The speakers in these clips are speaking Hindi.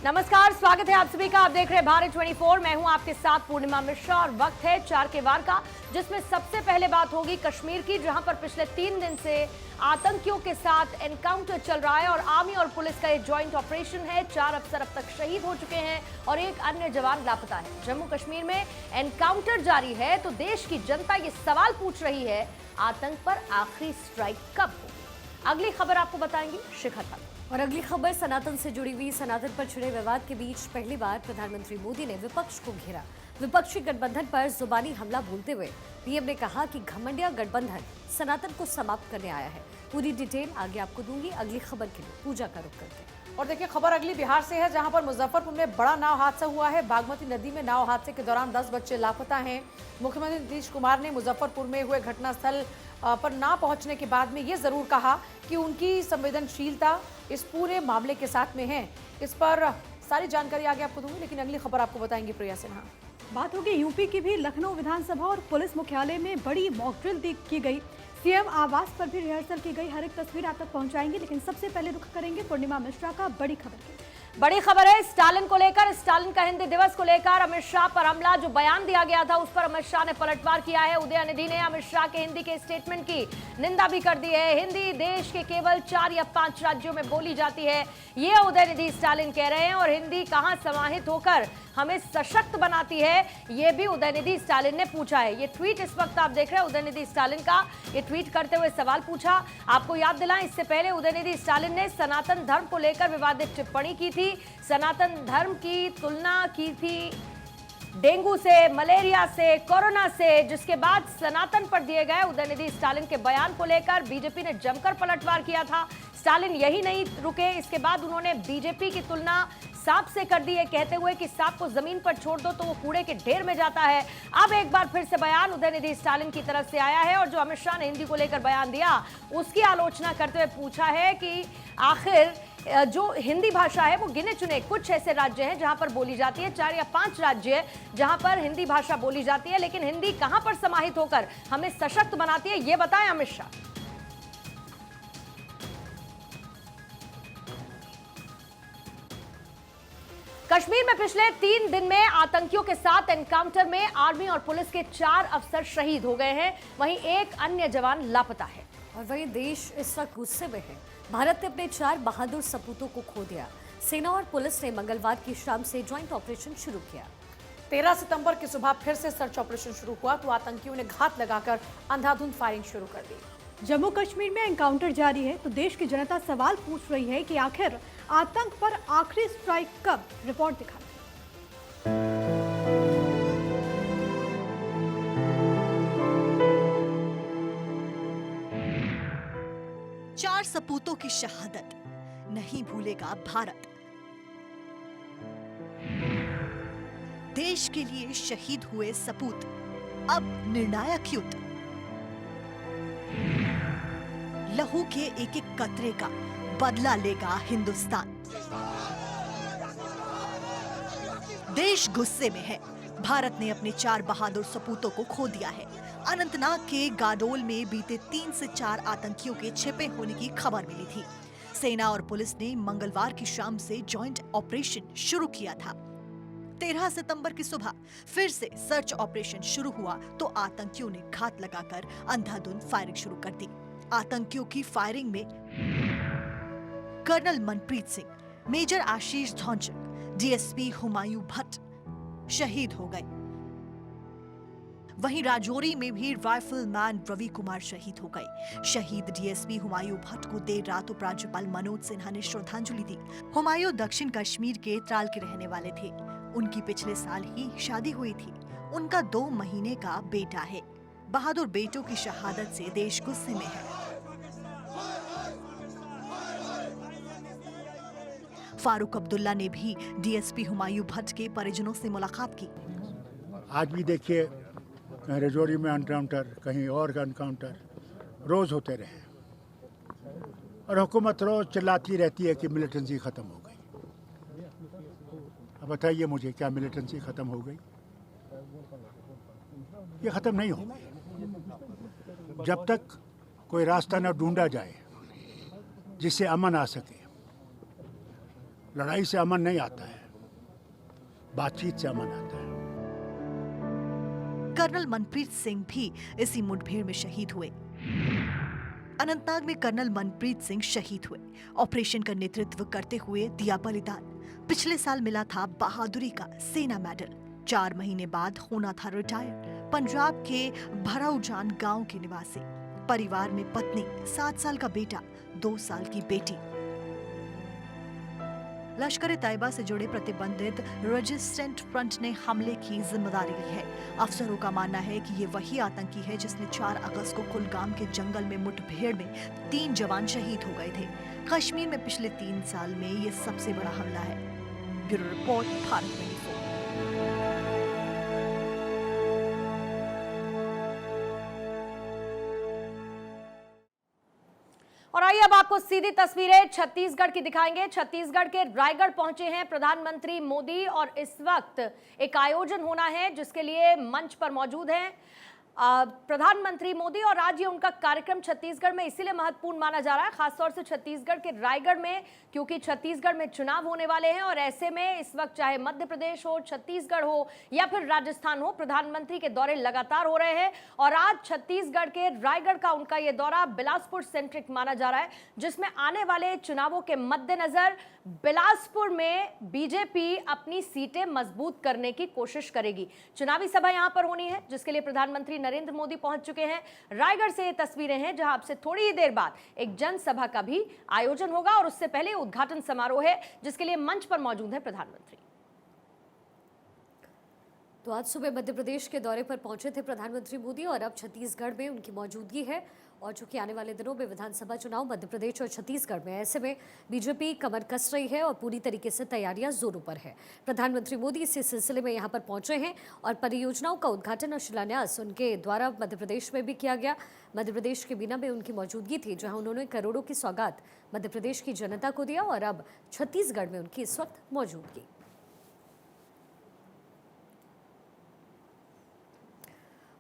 नमस्कार, स्वागत है आप सभी का। आप देख रहे हैं भारत 24। मैं हूं आपके साथ पूर्णिमा मिश्रा और वक्त है 4 के वार का, जिसमें सबसे पहले बात होगी कश्मीर की, जहां पर पिछले 3 दिन से आतंकियों के साथ एनकाउंटर चल रहा है और आर्मी और पुलिस का ये ज्वाइंट ऑपरेशन है। 4 अफसर अब तक शहीद हो चुके हैं और एक अन्य जवान लापता है। जम्मू कश्मीर में एनकाउंटर जारी है तो देश की जनता ये सवाल पूछ रही है, आतंक पर आखिरी स्ट्राइक कब होगी? अगली खबर आपको बताएंगी शिखर पर। और अगली खबर सनातन से जुड़ी हुई। सनातन पर छिड़े विवाद के बीच पहली बार प्रधानमंत्री मोदी ने विपक्ष को घेरा। विपक्षी गठबंधन पर जुबानी हमला बोलते हुए पीएम ने कहा कि घमंडिया गठबंधन सनातन को समाप्त करने आया है। पूरी डिटेल आगे आपको दूंगी। अगली खबर के लिए पूजा का रुख करते हैं। और देखिए, खबर अगली बिहार से है, जहां पर मुजफ्फरपुर में बड़ा नाव हादसा हुआ है। बागमती नदी में नाव हादसे के दौरान 10 बच्चे लापता हैं। मुख्यमंत्री नीतीश कुमार ने मुजफ्फरपुर में हुए घटनास्थल पर ना पहुंचने के बाद में ये जरूर कहा कि उनकी संवेदनशीलता इस पूरे मामले के साथ में है। इस पर सारी जानकारी आगे आपको दूंगी, लेकिन अगली खबर आपको बताएंगे प्रिया सिन्हा। बात होगी यूपी की भी। लखनऊ विधानसभा और पुलिस मुख्यालय में बड़ी मॉक ड्रिल की गई। सीएम आवास पर भी रिहर्सल की गई। हर एक तस्वीर आप तक पहुंचाएंगे, लेकिन सबसे पहले रुख करेंगे पूर्णिमा मिश्रा का बड़ी खबर की। बड़ी खबर है स्टालिन को लेकर। स्टालिन का हिंदी दिवस को लेकर अमित शाह पर हमला, जो बयान दिया गया था उस पर अमित शाह ने पलटवार किया है। उदयनिधि ने अमित शाह के हिंदी के स्टेटमेंट की निंदा भी कर दी है। हिंदी देश के केवल 4 या 5 राज्यों में बोली जाती है, ये उदयनिधि स्टालिन कह रहे हैं। और हिंदी कहां समाहित होकर हमें सशक्त बनाती है, ये भी उदयनिधि स्टालिन ने पूछा है। ये ट्वीट इस वक्त आप देख रहे हैं उदयनिधि स्टालिन का। ये ट्वीट करते हुए सवाल पूछा। आपको याद दिलाएं, इससे पहले उदयनिधि स्टालिन ने सनातन धर्म को लेकर विवादित टिप्पणी की थी। सनातन धर्म की तुलना की थी डेंगू से, मलेरिया से, कोरोना से, जिसके बाद सनातन पर दिए गए उदयनिधि स्टालिन के बयान को लेकर बीजेपी ने जमकर पलटवार किया था। स्टालिन यही नहीं रुके, इसके बाद उन्होंने बीजेपी की तुलना सांप से कर दी है, कहते हुए कि सांप को जमीन पर छोड़ दो तो वो कूड़े के ढेर में जाता है। अब एक बार फिर से बयान उदयनिधि स्टालिन की तरफ से आया है और जो अमित शाह ने हिंदी को लेकर बयान दिया उसकी आलोचना करते हुए पूछा है कि आखिर जो हिंदी भाषा है वो गिने चुने कुछ ऐसे राज्य हैं जहां पर बोली जाती है, 4 या 5 राज्य जहां पर हिंदी भाषा बोली जाती है, लेकिन हिंदी कहां पर समाहित होकर हमें सशक्त बनाती है, ये बताएं अमित शाह। कश्मीर में पिछले 3 दिन में आतंकियों के साथ एनकाउंटर में आर्मी और पुलिस के 4 अफसर शहीद हो गए हैं, वहीं एक अन्य जवान लापता है। और वही देश इस वक्त गुस्से में है। भारत ने अपने 4 बहादुर सपूतों को खो दिया। सेना और पुलिस ने मंगलवार की शाम से ज्वाइंट ऑपरेशन शुरू किया। 13 सितंबर की सुबह फिर से सर्च ऑपरेशन शुरू हुआ तो आतंकियों ने घात लगाकर अंधाधुंध फायरिंग शुरू कर दी। जम्मू कश्मीर में एनकाउंटर जारी है तो देश की जनता सवाल पूछ रही है कि आखिर आतंक पर आखिरी स्ट्राइक कब? रिपोर्ट दिखाते हैं। 4 सपूतों की शहादत नहीं भूलेगा भारत। देश के लिए शहीद हुए सपूत अब निर्णायक युद्ध। लहू के एक एक कतरे का बदला लेगा हिंदुस्तान। देश गुस्से में है। भारत ने अपने 4 बहादुर सपूतों को खो दिया है। अनंतनाग के गाडोल में बीते 3 से 4 आतंकियों के छिपे होने की खबर मिली थी। सेना और पुलिस ने मंगलवार की शाम से ज्वाइंट ऑपरेशन शुरू किया था। 13 सितंबर की सुबह फिर से सर्च ऑपरेशन शुरू हुआ तो आतंकियों ने घात लगाकर अंधाधुंध फायरिंग शुरू कर दी। आतंकियों की फायरिंग में कर्नल मनप्रीत सिंह, मेजर आशीष धौंचक, डीएसपी हुमायूं भट्ट शहीद हो गए। वहीं राजौरी में भी राइफलमैन रवि कुमार शहीद हो गए। शहीद डीएसपी हुमायूं भट्ट को देर रात उपराज्यपाल मनोज सिन्हा ने श्रद्धांजलि दी। हुमायूं दक्षिण कश्मीर के त्राल के रहने वाले थे। उनकी पिछले साल ही शादी हुई थी। उनका 2 महीने का बेटा है। बहादुर बेटों की शहादत से देश गुस्से में है। फारूक अब्दुल्ला ने भी डीएसपी हुमायूं भट्ट के परिजनों से मुलाकात की। आज भी देखिए, कहीं राजौरी में एनकाउंटर, कहीं और का एनकाउंटर रोज होते रहे और हुकूमत रोज चिल्लाती रहती है कि मिलिटेंसी खत्म हो गई। अब बताइए मुझे, क्या मिलिटेंसी खत्म हो गई? ये खत्म नहीं होगी जब तक कोई रास्ता न ढूंढा जाए जिससे अमन आ सके। लड़ाई से अमन नहीं आता है। बातचीत से अमन आता है। कर्नल मनप्रीत सिंह भी इसी मुठभेड़ में शहीद हुए। अनंतनाग में कर्नल मनप्रीत सिंह शहीद हुए। ऑपरेशन का नेतृत्व करते हुए दिया बलिदान। पिछले साल मिला था बहादुरी का सेना मेडल। 4 महीने बाद होना था रिटायर। पंजाब के भराऊजान गांव के निवासी। परिवार में पत्नी, 7 साल का बेटा, 2 साल की बेटी। लश्कर तैयबा से जुड़े प्रतिबंधित रेजिस्टेंट फ्रंट ने हमले की जिम्मेदारी ली है। अफसरों का मानना है कि ये वही आतंकी है जिसने 4 अगस्त को कुलगाम के जंगल में मुठभेड़ में 3 जवान शहीद हो गए थे। कश्मीर में पिछले 3 साल में ये सबसे बड़ा हमला है। Bureau report, Bharat 24। और आइए अब आपको सीधी तस्वीरें छत्तीसगढ़ की दिखाएंगे। छत्तीसगढ़ के रायगढ़ पहुंचे हैं प्रधानमंत्री मोदी और इस वक्त एक आयोजन होना है जिसके लिए मंच पर मौजूद हैं प्रधानमंत्री मोदी। और आज ये उनका कार्यक्रम छत्तीसगढ़ में इसीलिए महत्वपूर्ण माना जा रहा है, खासतौर से छत्तीसगढ़ के रायगढ़ में, क्योंकि छत्तीसगढ़ में चुनाव होने वाले हैं। और ऐसे में इस वक्त चाहे मध्य प्रदेश हो, छत्तीसगढ़ हो या फिर राजस्थान हो, प्रधानमंत्री के दौरे लगातार हो रहे हैं। और आज छत्तीसगढ़ के रायगढ़ का उनका ये दौरा बिलासपुर सेंट्रिक माना जा रहा है, जिसमें आने वाले चुनावों के मद्देनजर बिलासपुर में बीजेपी अपनी सीटें मजबूत करने की कोशिश करेगी। चुनावी सभा यहां पर होनी है जिसके लिए प्रधानमंत्री नरेंद्र मोदी पहुंच चुके हैं। रायगढ़ से ये तस्वीरें हैं जहां आपसे थोड़ी ही देर बाद एक जनसभा का भी आयोजन होगा और उससे पहले उद्घाटन समारोह है जिसके लिए मंच पर मौजूद है प्रधानमंत्री। तो आज सुबह मध्य प्रदेश के दौरे पर पहुंचे थे प्रधानमंत्री मोदी और अब छत्तीसगढ़ में उनकी मौजूदगी है। और चूंकि आने वाले दिनों में विधानसभा चुनाव मध्य प्रदेश और छत्तीसगढ़ में, ऐसे में बीजेपी कमर कस रही है और पूरी तरीके से तैयारियां जोरों पर है। प्रधानमंत्री मोदी इसी सिलसिले में यहां पर पहुंचे हैं और परियोजनाओं का उद्घाटन और शिलान्यास उनके द्वारा मध्य प्रदेश में भी किया गया। मध्य प्रदेश के बीना में उनकी मौजूदगी थी जहाँ उन्होंने करोड़ों की सौगात मध्य प्रदेश की जनता को दिया और अब छत्तीसगढ़ में उनकी इस वक्त मौजूदगी।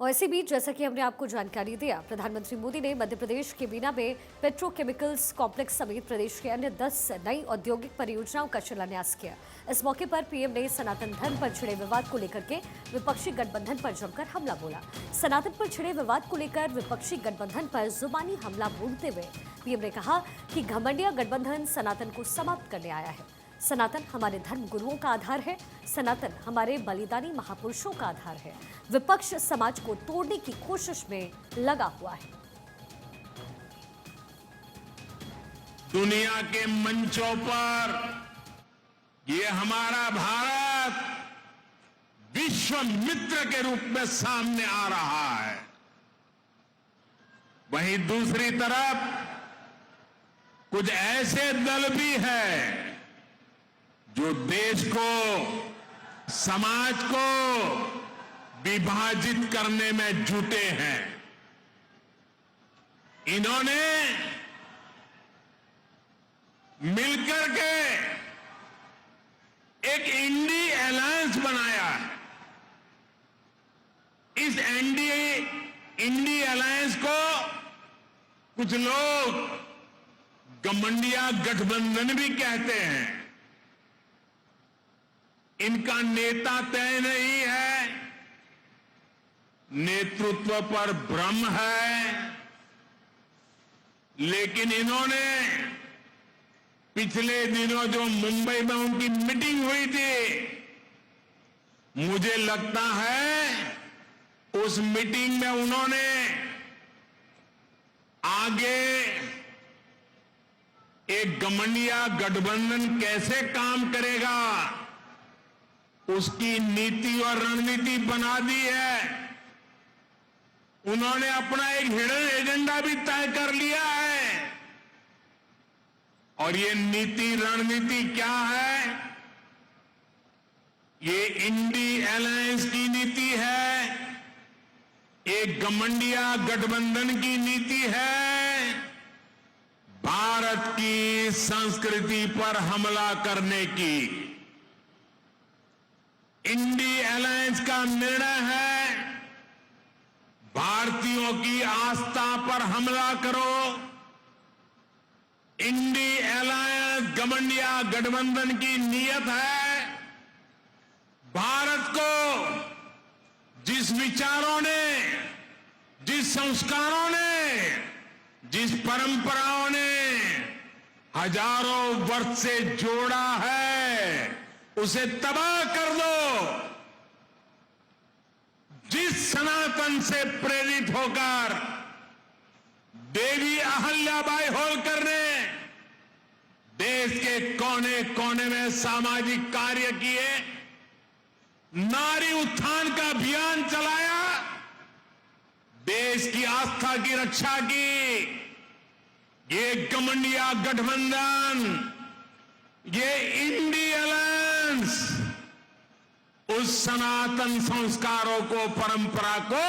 और इसी बीच जैसा कि हमने आपको जानकारी दिया, प्रधानमंत्री मोदी ने मध्य प्रदेश के बीना में पेट्रोकेमिकल्स कॉम्प्लेक्स समेत प्रदेश के अन्य 10 नई औद्योगिक परियोजनाओं का शिलान्यास किया। इस मौके पर पीएम ने सनातन धर्म पर छिड़े विवाद को लेकर के विपक्षी गठबंधन पर जमकर हमला बोला। सनातन पर छिड़े विवाद को लेकर विपक्षी गठबंधन पर जुबानी हमला बोलते हुए पीएम ने कहा कि घमंडिया गठबंधन सनातन को समाप्त करने आया है। सनातन हमारे धर्म गुरुओं का आधार है। सनातन हमारे बलिदानी महापुरुषों का आधार है। विपक्ष समाज को तोड़ने की कोशिश में लगा हुआ है। दुनिया के मंचों पर ये हमारा भारत विश्व मित्र के रूप में सामने आ रहा है। वहीं दूसरी तरफ कुछ ऐसे दल भी हैं जो देश को, समाज को विभाजित करने में जुटे हैं। इन्होंने मिलकर के एक इंडी अलायंस बनाया है। इस इंडी अलायंस को कुछ लोग घमंडिया गठबंधन भी कहते हैं। इनका नेता तय नहीं है, नेतृत्व पर भ्रम है, लेकिन इन्होंने पिछले दिनों जो मुंबई में उनकी मीटिंग हुई थी, मुझे लगता है उस मीटिंग में उन्होंने आगे एक घमंडिया गठबंधन कैसे काम करेगा उसकी नीति और रणनीति बना दी है। उन्होंने अपना एक हिडन एजेंडा भी तय कर लिया है। और ये नीति रणनीति क्या है? ये इंडी अलायंस की नीति है, एक घमंडिया गठबंधन की नीति है, भारत की संस्कृति पर हमला करने की। इंडी अलायंस का निर्णय है भारतीयों की आस्था पर हमला करो। इंडी अलायंस घमंडिया गठबंधन की नीयत है को जिस विचारों ने, जिस संस्कारों ने, जिस परंपराओं ने हजारों वर्ष से जोड़ा है, उसे तबाह कर दो। जिस सनातन से प्रेरित होकर देवी अहल्याबाई होलकर ने देश के कोने कोने में सामाजिक कार्य किए, नारी उत्थान का अभियान चलाया, देश की आस्था की रक्षा की, ये घमंडिया गठबंधन, ये इंडी अलायंस उस सनातन संस्कारों को, परंपरा को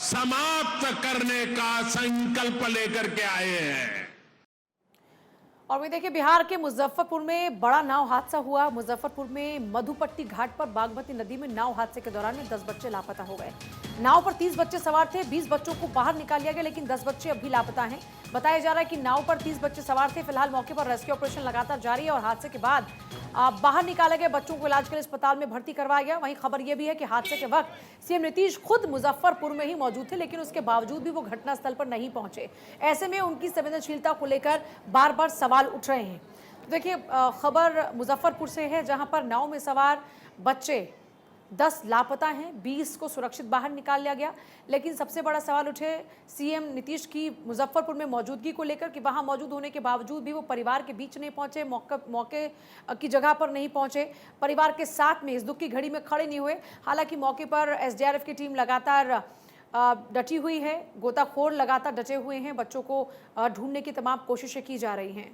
समाप्त करने का संकल्प लेकर के आए हैं। और वही देखिए, बिहार के मुजफ्फरपुर में बड़ा नाव हादसा हुआ। मुजफ्फरपुर में मधुपट्टी घाट पर बागमती नदी में नाव हादसे के दौरान 10 बच्चे लापता हो गए। नाव पर 30 बच्चे सवार थे। 20 बच्चों को बाहर निकाल लिया गया, लेकिन 10 बच्चे अभी लापता हैं। बताया जा रहा है कि नाव पर 30 बच्चे सवार थे। फिलहाल मौके पर रेस्क्यू ऑपरेशन लगातार जारी है और हादसे के बाद बाहर निकाले गए बच्चों को इलाज के लिए अस्पताल में भर्ती करवाया गया। वहीं खबर यह भी है कि हादसे के वक्त सीएम नीतीश खुद मुजफ्फरपुर में ही मौजूद थे, लेकिन उसके बावजूद भी वो घटनास्थल पर नहीं पहुंचे। ऐसे में उनकी संवेदनशीलता को लेकर बार बार सवाल उठ रहे हैं। देखिए, खबर मुजफ्फरपुर से है, जहां पर नाव में सवार बच्चे 10 लापता हैं, 20 को सुरक्षित बाहर निकाल लिया गया। लेकिन सबसे बड़ा सवाल उठे सीएम नीतीश की मुजफ्फरपुर में मौजूदगी को लेकर कि वहां मौजूद होने के बावजूद भी वो परिवार के बीच नहीं पहुंचे, मौके की जगह पर नहीं पहुंचे, परिवार के साथ में इस दुख की घड़ी में खड़े नहीं हुए। हालांकि मौके पर एसडीआरएफ की टीम लगातार डटी हुई है, गोताखोर लगातार डटे हुए हैं, बच्चों को ढूंढने की तमाम कोशिशें की जा रही हैं।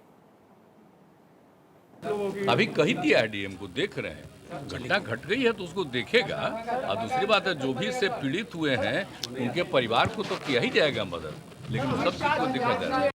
अभी कही दिया है डीएम को, देख रहे हैं। घटना घट गई है तो उसको देखेगा। और दूसरी बात है, जो भी इससे पीड़ित हुए हैं उनके परिवार को तो किया ही जाएगा मदद, लेकिन सब चीज को देखा जाएगा।